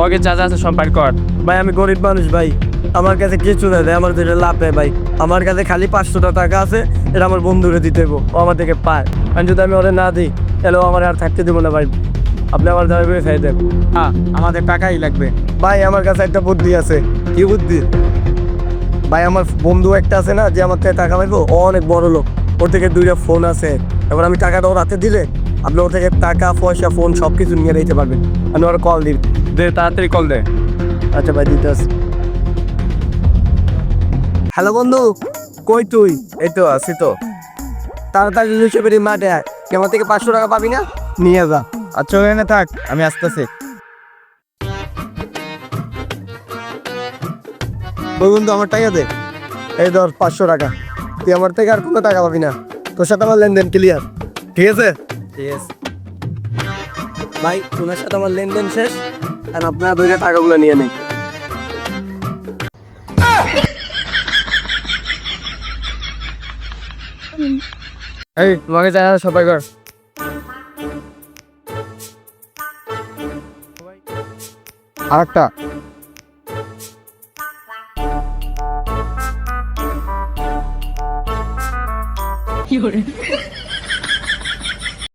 লগে যা যা আছে সব বাইর কর। ভাই আমি গরিব মানুষ ভাই, আমার কাছে কিছু না দেয়, আমার যেটা লাভ নেই ভাই। আমার কাছে খালি 500 টাকা আছে, এটা আমার বন্ধুরে দিতে হইব, ও আমার থেকে পায়। আর যদি আমি ওরে না দিই তাহলে ও আমার আর থাকতে দেবো না ভাই। আপনি আমার দাবি করে খাই দেন। হ্যাঁ, আমাদের টাকাই লাগবে। ভাই আমার কাছে একটা বুদ্ধি আছে। কি বুদ্ধি? ভাই আমার বন্ধু একটা আছে না, যে আমার থেকে টাকা পাইবো, ও অনেক বড় লোক, ওর থেকে 2টা ফোন আছে। এবার আমি টাকাটা ওর হাতে দিলে আপনি ওর থেকে টাকা পয়সা ফোন সব কিছু নিয়ে নিতে পারবেন। আমি ওর কল দিই। দে, তাড়াতাড়ি কল দে। আচ্ছা ভাই, দিতে আসি। হ্যালো বন্ধু, কই তুই? এই তো আছি তো। তাড়াতাড়ি হিসেবে মাঠে আয়, তুই আমার থেকে 500 টাকা পাবি না, নিয়ে যা। আচ্ছা ওখানে থাক, আমি আসতেছি। ওই বন্ধু আমার টাকা দে। এই ধর 500 টাকা, তুই আমার থেকে আর কোনো টাকা পাবি না, তোর সাথে আমার লেনদেন ক্লিয়ার, ঠিক আছে? ঠিক আছে। ভাই তোমার সাথে আমার লেনদেন শেষ, আর আপনারা 2টা টাকাগুলো নিয়ে নেই। এই লগে যা যা সব বাইর কর। আরেকটা।有人。